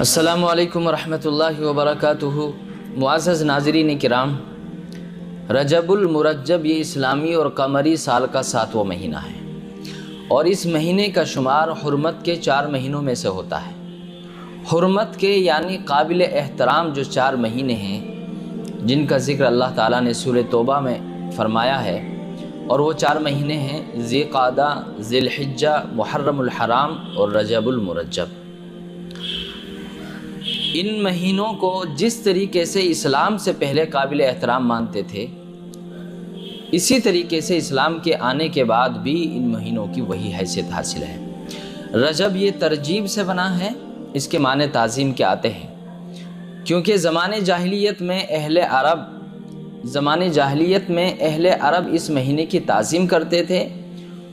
السلام علیکم ورحمۃ اللہ وبرکاتہ۔ معزز ناظرین کرام، رجب المرجب یہ اسلامی اور قمری سال کا 7واں مہینہ ہے اور اس مہینے کا شمار حرمت کے 4 مہینوں میں سے ہوتا ہے۔ حرمت کے یعنی قابل احترام جو 4 مہینے ہیں جن کا ذکر اللہ تعالیٰ نے سورہ توبہ میں فرمایا ہے، اور وہ 4 مہینے ہیں ذی قعدہ، ذی الحجہ، محرم الحرام اور رجب المرجب۔ ان مہینوں کو جس طریقے سے اسلام سے پہلے قابل احترام مانتے تھے، اسی طریقے سے اسلام کے آنے کے بعد بھی ان مہینوں کی وہی حیثیت حاصل ہے۔ رجب یہ ترجیب سے بنا ہے، اس کے معنی تعظیم کے آتے ہیں، کیونکہ زمانے جاہلیت میں اہل عرب اس مہینے کی تعظیم کرتے تھے،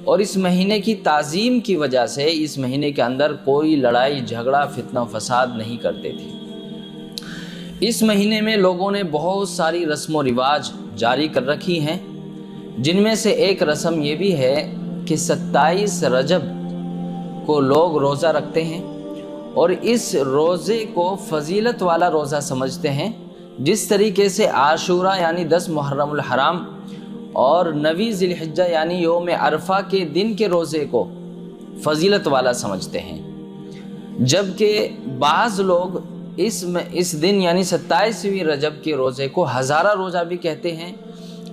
اور اس مہینے کی تعظیم کی وجہ سے اس مہینے کے اندر کوئی لڑائی جھگڑا فتنہ و فساد نہیں کرتے تھے۔ اس مہینے میں لوگوں نے بہت ساری رسم و رواج جاری کر رکھی ہیں، جن میں سے ایک رسم یہ بھی ہے کہ 27 رجب کو لوگ روزہ رکھتے ہیں اور اس روزے کو فضیلت والا روزہ سمجھتے ہیں، جس طریقے سے عاشورہ یعنی 10 محرم الحرام اور 9 ذی الحجہ یعنی یوم عرفہ کے دن کے روزے کو فضیلت والا سمجھتے ہیں، جبکہ بعض لوگ اس دن یعنی 27ویں رجب کے روزے کو ہزارہ روزہ بھی کہتے ہیں،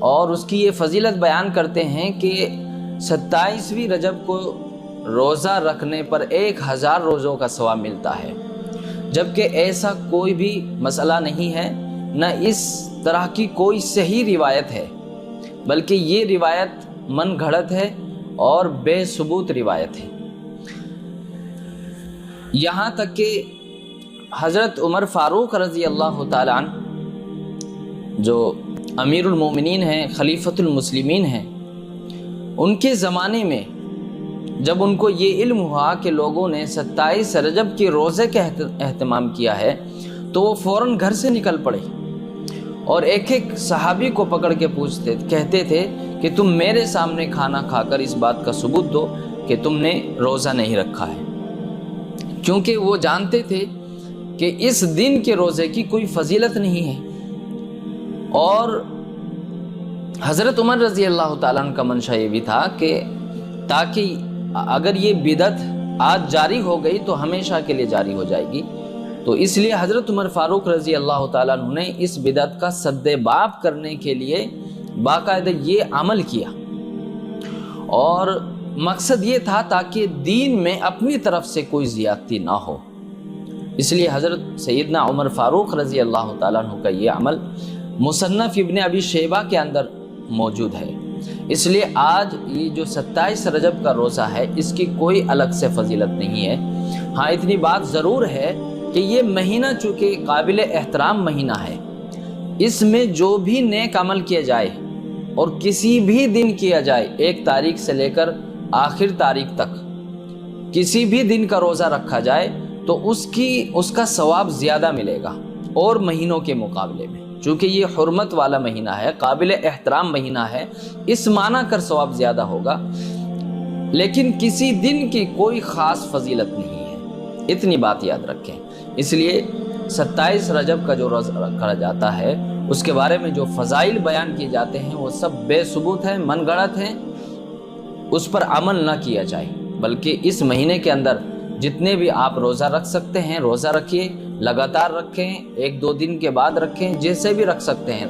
اور اس کی یہ فضیلت بیان کرتے ہیں کہ 27ویں رجب کو روزہ رکھنے پر 1000 روزوں کا ثواب ملتا ہے، جبکہ ایسا کوئی بھی مسئلہ نہیں ہے، نہ اس طرح کی کوئی صحیح روایت ہے، بلکہ یہ روایت من گھڑت ہے اور بے ثبوت روایت ہے۔ یہاں تک کہ حضرت عمر فاروق رضی اللہ تعالیٰ عنہ جو امیر المومنین ہیں، خلیفۃ المسلمین ہیں، ان کے زمانے میں جب ان کو یہ علم ہوا کہ لوگوں نے 27 رجب کے روزے کا اہتمام کیا ہے، تو وہ فوراً گھر سے نکل پڑے اور ایک ایک صحابی کو پکڑ کے کہتے تھے کہ تم میرے سامنے کھانا کھا کر اس بات کا ثبوت دو کہ تم نے روزہ نہیں رکھا ہے، کیونکہ وہ جانتے تھے کہ اس دن کے روزے کی کوئی فضیلت نہیں ہے۔ اور حضرت عمر رضی اللہ تعالیٰ عنہ کا منشا یہ بھی تھا کہ تاکہ اگر یہ بدعت آج جاری ہو گئی تو ہمیشہ کے لیے جاری ہو جائے گی، تو اس لیے حضرت عمر فاروق رضی اللہ تعالیٰ عنہ نے اس بدعت کا سد باب کرنے کے لیے باقاعدہ یہ عمل کیا، اور مقصد یہ تھا تاکہ دین میں اپنی طرف سے کوئی زیادتی نہ ہو۔ اس لیے حضرت سیدنا عمر فاروق رضی اللہ تعالیٰ عنہ کا یہ عمل مصنف ابن ابی شیبہ کے اندر موجود ہے۔ اس لیے آج یہ جو 27 رجب کا روزہ ہے، اس کی کوئی الگ سے فضیلت نہیں ہے۔ ہاں اتنی بات ضرور ہے کہ یہ مہینہ چونکہ قابل احترام مہینہ ہے، اس میں جو بھی نیک عمل کیا جائے اور کسی بھی دن کیا جائے، 1 تاریخ سے لے کر آخر تاریخ تک کسی بھی دن کا روزہ رکھا جائے تو اس کا ثواب زیادہ ملے گا اور مہینوں کے مقابلے میں، چونکہ یہ حرمت والا مہینہ ہے، قابل احترام مہینہ ہے، اس معنی کر ثواب زیادہ ہوگا، لیکن کسی دن کی کوئی خاص فضیلت نہیں ہے، اتنی بات یاد رکھیں۔ اس لیے 27 رجب کا جو روزہ رکھا جاتا ہے، اس کے بارے میں جو فضائل بیان کیے جاتے ہیں وہ سب بے ثبوت ہیں، من گھڑت ہیں، اس پر عمل نہ کیا جائے، بلکہ اس مہینے کے اندر جتنے بھی آپ روزہ رکھ سکتے ہیں روزہ رکھیے، لگاتار رکھیں، 1-2 دن کے بعد رکھیں، جیسے بھی رکھ سکتے ہیں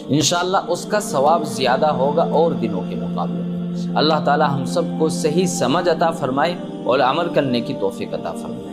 انشاءاللہ اس کا ثواب زیادہ ہوگا اور دنوں کے مقابلے میں۔ اللہ تعالی ہم سب کو صحیح سمجھ عطا فرمائے اور عمل کرنے کی توفیق عطا فرمائے۔